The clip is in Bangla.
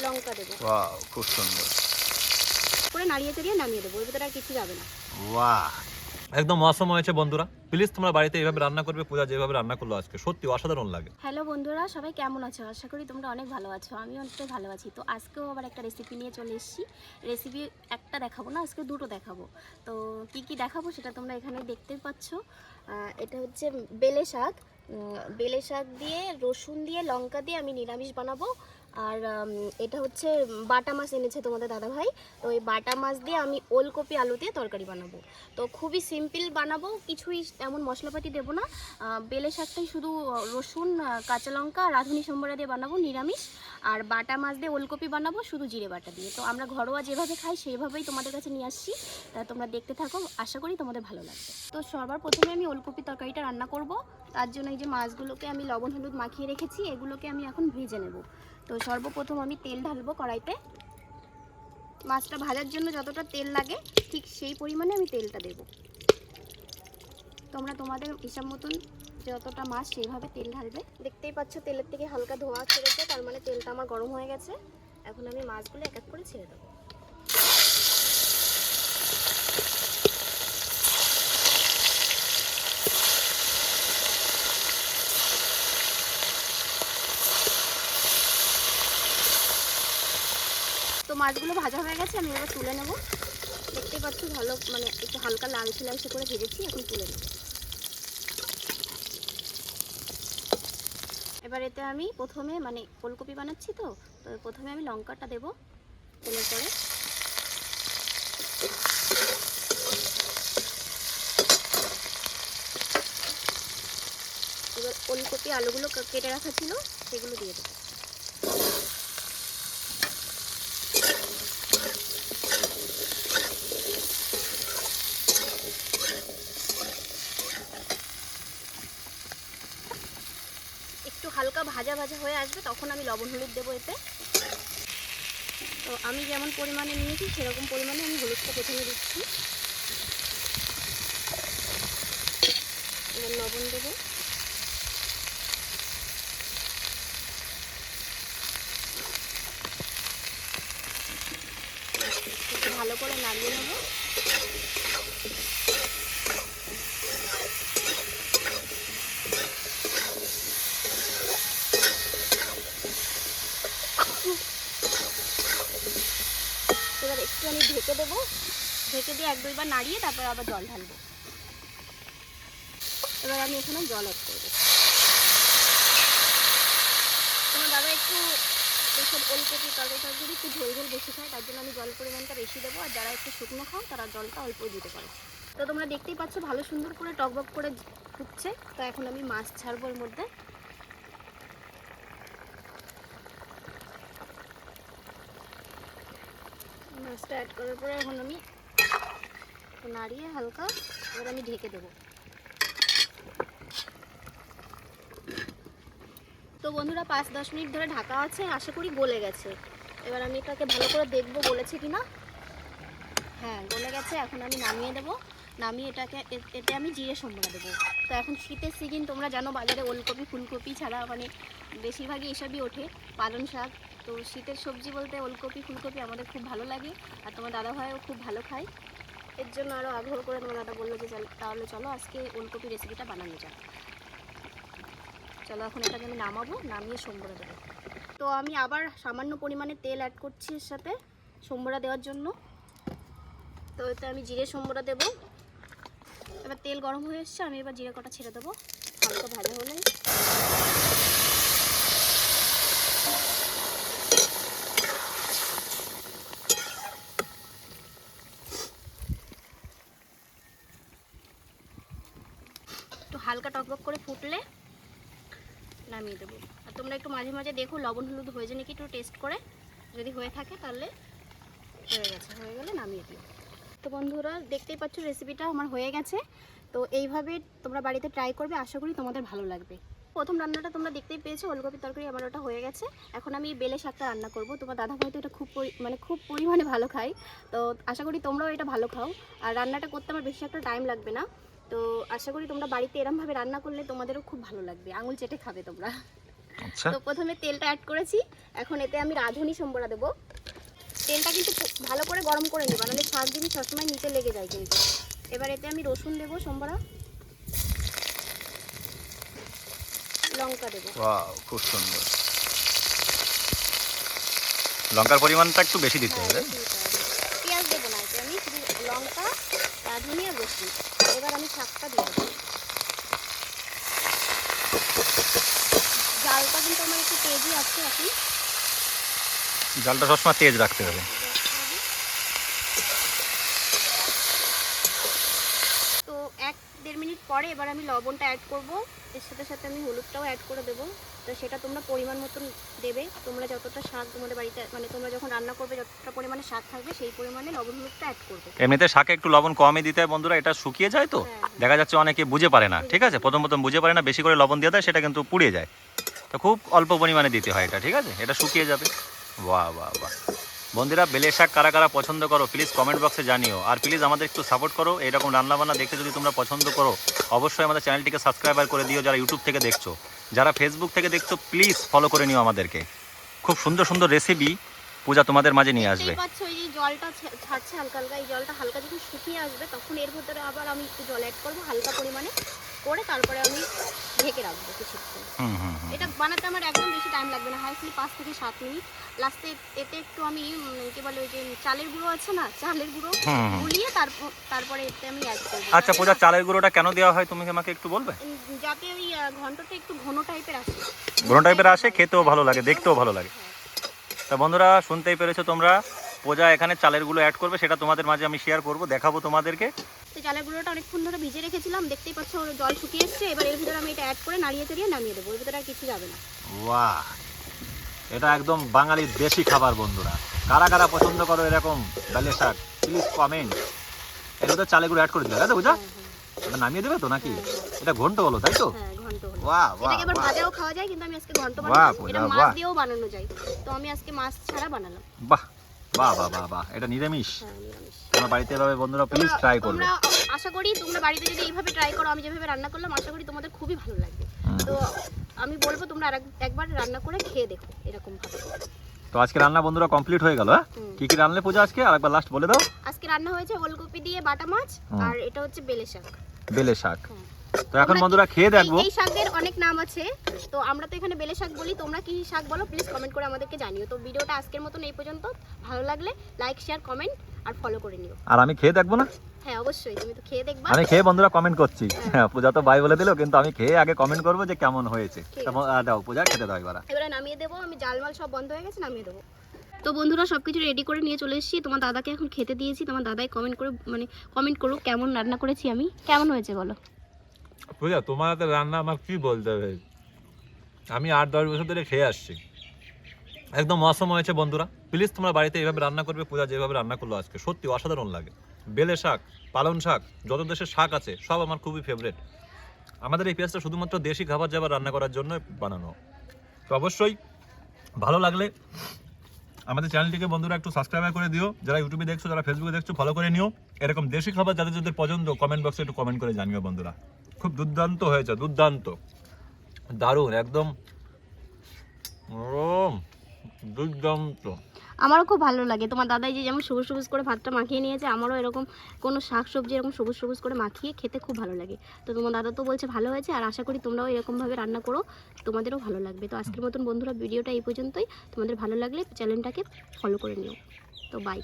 লঙ্কা দেবো। ওয়াও, খুব সুন্দর করে নাড়িয়ে চাড়িয়ে নামিয়ে দেবো, এর ভিতরে আর কিছু যাবে না। বাহ, একদম অসম হয়েছে বন্ধুরা। প্লিজ তোমরা বাড়িতে এইভাবে রান্না করবে, পূজা যেভাবে রান্না করলো আজকে সত্যি অসাধারণ লাগে। হ্যালো বন্ধুরা, সবাই কেমন আছো? আশা করি তোমরা অনেক ভালো আছো, আমি অনেকটাই ভালো আছি। তো আজকেও আবার একটা রেসিপি নিয়ে চলে এসেছি। রেসিপি একটা দেখাবো না, আজকে দুটো দেখাবো। তো কি কি দেখাবো সেটা তোমরা এখানে দেখতেই পাচ্ছ। এটা হচ্ছে বেলে শাক। বেলে শাক দিয়ে রসুন দিয়ে লঙ্কা দিয়ে আমি নিরামিষ বানাবো। আর এটা হচ্ছে বাটা মাছ এনেছে তোমাদের দাদাভাই। তো এই বাটা মাছ দিয়ে আমি ওলকপি আলু দিয়ে তরকারি বানাবো। তো খুবই সিম্পল বানাবো, কিছুই এমন মশলাপাতি দেবো না। বেলে শাকটাই শুধু রসুন, কাঁচা লঙ্কা, রাঁধুনি সম্বরা দিয়ে বানাবো নিরামিষ। আর বাটা মাছ দিয়ে ওলকপি বানাবো শুধু জিরে বাটা দিয়ে। তো আমরা ঘরোয়া যেভাবে খাই সেইভাবেই তোমাদের কাছে নিয়ে আসছি। তোমরা দেখতে থাকো, আশা করি তোমাদের ভালো লাগবে। তো সবার প্রথমে আমি ওলকপি তরকারিটা রান্না করব। তার জন্য এই যে মাছগুলোকে আমি লবণ হলুদ মাখিয়ে রেখেছি, এগুলোকে আমি এখন ভেজে নেব। তো সর্বপ্রথম আমি তেল ঢালবো কড়াইতে। মাছটা ভাজার জন্য যতটা তেল লাগে ঠিক সেই পরিমাণে আমি তেলটা দেব। তোমরা তোমাদের হিসাব মতন যতটা মাছ সেইভাবে তেল ঢালবে। দেখতেই পাচ্ছ তেলের থেকে হালকা ধোঁয়া ছেড়েছে, তার মানে তেলটা আমার গরম হয়ে গেছে। এখন আমি মাছগুলো এক এক করে ছেড়ে দেবো। তো মাছগুলো ভাজা হয়ে গেছে, আমি এবার তুলে নেব। দেখতেই পাচ্ছ ভালো মানে একটু হালকা লালচে লালচে করে ভেজেছি, এখন তুলে নেব। এবার এতে আমি প্রথমে মানে ফুলকপি বানাচ্ছি, তো প্রথমে আমি লঙ্কাটা দেব তেলের পরে। এবার ফুলকপি আলুগুলো কেটে রাখা ছিল সেগুলো দিয়ে দেবো। একটু হালকা ভাজা ভাজা হয়ে আসবে তখন আমি লবণ হলুদ দেবো এতে। তো আমি যেমন পরিমাণে নিয়েছি সেরকম পরিমাণে আমি হলুদটা প্রথমে দিচ্ছি। এবার লবণ দেবো। একটু ভালো করে নাড়িয়ে নেব। এবার একটু আমি ঢেকে দেবো, ঢেকে দিয়ে এক দুইবার নাড়িয়ে তারপর আবার জল ঢালবো। এবার আমি এখানে জল অ্যাড করবো। তোমার দাদা একটু এইসব ওলকপি তরকারিটা যদি একটু ঝোল ঝোল বেশি খায়, তার জন্য আমি জল পরিমাণটা বেশি দেবো। আর যারা একটু শুকনো খাও তারা জলটা অল্প দিতে পারে। তো তোমরা দেখতেই পাচ্ছ ভালো সুন্দর করে টকবক করে ফুটছে। তো এখন আমি মাছ ছাড়বো এর মধ্যে। মাছটা অ্যাড করার পরে এখন আমি নাড়িয়ে হালকা এবার আমি ঢেকে দেবো। তো বন্ধুরা 5-10 মিনিট ধরে ঢাকা আছে, আশা করি গলে গেছে। এবার আমি এটাকে ভালো করে দেখবো গলেছে কিনা। হ্যাঁ, গলে গেছে। এখন আমি নামিয়ে দেবো। নামিয়ে এতে আমি জিরে সম্বরা দেবো। তো এখন শীতের সিজন, তোমরা জানো বাজারে ওলকপি ফুলকপি ছাড়া মানে বেশিরভাগই এসবই ওঠে, পালং শাক। তো শীতের সবজি বলতে ওলকপি ফুলকপি আমাদের খুব ভালো লাগে। আর তোমার দাদাভাইও খুব ভালো খায়। এর জন্য আরও আগ্রহ করে তোমার দাদা বললো যে তাহলে চলো আজকে ওলকপি রেসিপিটা বানানো যাক। চলো এখন এটাকে আমি নামাবো, নামিয়ে সম্বরা দেবো। তো আমি আবার সামান্য পরিমাণে তেল অ্যাড করছি এর সাথে সম্বরা দেওয়ার জন্য। তো এতে আমি জিরে সম্বরা দেবো। এবার তেল গরম হয়ে এসছে, আমি এবার জিরে কটা ছেড়ে দেবো হালকা ভাজা হলে। একটু হালকা টকবক করে ফুটলে নামিয়ে দেবো। আর তোমরা একটু মাঝে মাঝে দেখো লবণ হলুদ হয়েছে নাকি, একটু টেস্ট করে যদি হয়ে থাকে তাহলে হয়ে গেছে, হয়ে গেলে নামিয়ে দিও। তো বন্ধুরা দেখতেই পাচ্ছ রেসিপিটা আমার হয়ে গেছে। তো এইভাবে তোমরা বাড়িতে ট্রাই করবে, আশা করি তোমাদের ভালো লাগবে। প্রথম রান্নাটা তোমরা দেখতেই পেয়েছো, ওলকপি তরকারি আমার ওটা হয়ে গেছে। এখন আমি বেলে শাকটা রান্না করব। তোমার দাদা ভাই তো এটা খুব পরিমাণে ভালো খায়। তো আশা করি তোমরাও এটা ভালো খাও। আর রান্নাটা করতে আমার বেশি একটা টাইম লাগবে না। তো আশা করি তোমরা বাড়িতে এরমভাবে রান্না করলে তোমাদেরও খুব ভালো লাগবে, আঙুল চেটে খাবে তোমরা। আচ্ছা তো প্রথমে তেলটা অ্যাড করেছি, এখন এতে আমি রাঁধুনি সম্বরা দেবো। তেলটা কিন্তু ভালো করে গরম করে নিবা, নাহলে শাক জিনিস সবসময় নিচে লেগে যায় কিন্তু। এবার এতে আমি রসুন দেবো সম্বরা, লঙ্কা দেবো। ওয়াও খুব সুন্দর। লঙ্কার পরিমাণটা একটু বেশি দিতে হ্যাঁ, হবে। বেশি দিতে হবে। পেঁয়াজ দেবো না, এতে আমি শুধু লঙ্কা, রাঁধুনি আর রসুন। এবার আমি শাকটা দিয়ে দেবো। জালটা কিন্তু আমার একটু তেজই আছে এখন। জালটা সবসময় তেজ রাখতে হবে। তো 1-1.5 মিনিট পরে এবার আমি লবণটা অ্যাড করব, এর সাথে সাথে আমি হলুদটাও অ্যাড করে দেবো। তো সেটা তোমরা পরিমাণ মতন দেবে, তোমরা যতটা শাক তোমাদের বাড়িতে মানে তোমরা যখন রান্না করবে যতটা পরিমাণে শাক থাকবে সেই পরিমাণে লবণ হলুদটা অ্যাড করবে। এমনিতে শাকে একটু লবণ কমই দিতে হয় বন্ধুরা, এটা শুকিয়ে যায় তো হ্যাঁ। দেখা যাচ্ছে অনেকে বুঝে পারে না, ঠিক আছে, প্রথম প্রথম বুঝে পারে না, বেশি করে লবণ দিয়ে দেয় সেটা কিন্তু পুড়িয়ে যায়। তো খুব অল্প পরিমাণে দিতে হয় এটা, ঠিক আছে, এটা শুকিয়ে যাবে। বাহ বাহ বাহ। বন্ধুরা বেলে শাক কারা কারা পছন্দ করো প্লিজ কমেন্ট বক্সে জানিও, আর প্লিজ আমাদের একটু সাপোর্ট করো। এরকম রান্নাবান্না দেখতে যদি তোমরা পছন্দ করো অবশ্যই আমাদের চ্যানেলটিকে সাবস্ক্রাইবার করে দিও। যারা ইউটিউব থেকে দেখছো, যারা ফেসবুক থেকে দেখছো প্লিজ ফলো করে নিও আমাদেরকে। খুব সুন্দর সুন্দর রেসিপি পূজা তোমাদের মাঝে নিয়ে আসবে। দেখতেই পাচ্ছ এই যে জলটা ছাড়ছে হালকা হালকা, এই জলটা হালকা যখন শুকিয়ে আসবে তখন এর ভিতরে আবার আমি একটু জল অ্যাড করবো হালকা পরিমাণে করে, তারপরে আমি ঢেকে রাখবো কিছুক্ষণ। হুম হুম হুম। এটা বানাতে আমার একদম বেশি টাইম লাগবে না, হাইস্টলি 5 থেকে 7 মিনিট। লাস্টে এতে একটু আমি কি বলে ওই যে চালের গুঁড়ো আছে না, চালের গুঁড়ো হুম হুম। গুলিয়ে তারপরে এতে আমি অ্যাড করবো। আচ্ছা পূজা চালের গুঁড়োটা কেন দেওয়া হয় তুমি আমাকে একটু বলবে? যাতে ওই ঘন্টটা একটু ঘন টাইপের আসে। ঘন টাইপের আসে, খেতেও ভালো লাগে, দেখতেও ভালো লাগে। হ্যাঁ। তা বন্ধুরা শুনতেই পেরেছো তোমরা, পূজা এখানে চালের গুঁড়ো অ্যাড করবে, সেটা তোমাদের মাঝে আমি শেয়ার করব, দেখাবো তোমাদেরকে। তো চালের গুঁড়োটা অনেকক্ষণ ধরে ভিজে রেখেছিলাম, দেখতেই পাচ্ছ ওর জল শুকিয়ে এসছে। এবার এর ভিতরে আমি এটা অ্যাড করে নাড়িয়ে চাড়িয়ে নামিয়ে দেবো, এর ভিতরে আর কিছু যাবে না। বাহ, এটা একদম বাঙালির দেশি খাবার বন্ধুরা। কারা কারা পছন্দ করো এরকম বেলে শাক প্লিজ কমেন্ট। এর ভিতরে চালের গুঁড়ো অ্যাড করে দিলে, তাই তো পূজা? এটা নামিয়ে দেবে তো নাকি? এটা ঘন্ট বলো তাই তো? হ্যাঁ, ঘন্ট হলো। বাহ বাহ এটাকে আবার বাহ ভাজাও খাওয়া যায়, কিন্তু আমি আজকে ঘন্ট বাহ, বানালাম। এটা বাহ। মাছ দিয়েও বানানো যায়, তো আমি আজকে মাছ ছাড়া বানালাম। বাহ বাহ বাহ বাহ বাহ। এটা নিরামিষ, হ্যাঁ, নিরামিষ। তোমরা বাড়িতে এভাবে বন্ধুরা প্লিজ ট্রাই করবে। তোমরা আশা করি তোমরা বাড়িতে যদি এইভাবে ট্রাই করো, আমি যেভাবে রান্না করলাম, আশা করি তোমাদের খুবই ভালো লাগবে। তো আমি বলবো তোমরা একবার রান্না করে খেয়ে দেখো এরকম ভাবে। তো আজকে রান্না বন্ধুরা কমপ্লিট হয়ে গেল। হ্যাঁ, কি কি রান্নালে পূজা আজকে আরেকবার লাস্ট বলে দাও। আজকে রান্না হয়েছে ওলকপি দিয়ে বাটা মাছ, আর এটা হচ্ছে বেলে শাক। বেলে শাক। হ্যাঁ। তো এখন বন্ধুরা খেয়ে দেখবো। এই শাকের অনেক নাম আছে, তো আমরা তো এখানে বেলে শাক বলি, তোমরা কি শাক বলো প্লিজ কমেন্ট করে আমাদেরকে জানিও। তো ভিডিওটা আজকের মতন এই পর্যন্ত, ভালো লাগলে লাইক শেয়ার কমেন্ট আর ফলো করে নিও। আর আমি খেয়ে দেখবো না? হ্যাঁ অবশ্যই, তুমি তো খেয়ে দেখবা। আমি খেয়ে বন্ধুরা কমেন্ট করছি। হ্যাঁ, পূজা তো বাই বলে দিল, কিন্তু আমি খেয়ে আগে কমেন্ট করবো যে কেমন হয়েছে। ঠিক দাও পূজা খেতে দাও এবার। এবারে নামিয়ে দেবো, আমি জালমাল সব বন্ধ হয়ে গেছে, নামিয়ে দেবো। তো বন্ধুরা সবকিছু রেডি করে নিয়ে চলে এসেছি, তোমার দাদাকে এখন খেতে দিয়েছি। তোমার দাদাই কমেন্ট করুক কেমন রান্না করেছি আমি, কেমন হয়েছে বলো। পূজা তোমার হাতে রান্না আমার কি বলতে হবে, আমি 8-10 বছর ধরে খেয়ে আসছি, একদম অসম হয়েছে বন্ধুরা। প্লিজ তোমরা বাড়িতে এইভাবে রান্না করবে, পূজা যেভাবে রান্না করলো আজকে সত্যি অসাধারণ লাগে। বেলে শাক, পালং শাক, যত দেশের শাক আছে সব আমার খুবই ফেভারিট। আমাদের এই পেঁয়াজটা শুধুমাত্র দেশি খাবার যাবার রান্না করার জন্য বানানো। তো অবশ্যই ভালো লাগলে আমাদের চ্যানেলটিকে বন্ধুরা একটু সাবস্ক্রাইব করে দিও। যারা ইউটিউবে দেখছো, যারা ফেসবুকে দেখছো ফলো করে নিও। এরকম দেশি খাবার যাদের যাদের পছন্দ কমেন্ট বক্সে একটু কমেন্ট করে জানিও বন্ধুরা। খুব দুর্দান্ত হয়েছে, দুর্দান্ত, দারুণ, একদম দুর্দান্ত। আমারও খুব ভালো লাগে, তোমার দাদাই যে যেমন সবুজ সবুজ করে ভাতটা মাখিয়ে নিয়েছে, আমারও এরকম কোনো শাক সবজি এরকম সবুজ সবুজ করে মাখিয়ে খেতে খুব ভালো লাগে। তো তোমার দাদা তো বলছে ভালো হয়েছে, আর আশা করি তোমরাও এরকমভাবে রান্না করো, তোমাদেরও ভালো লাগবে। তো আজকের মতন বন্ধুরা ভিডিওটা এই পর্যন্তই, তোমাদের ভালো লাগলে চ্যানেলটাকে ফলো করে নিও। তো বাই।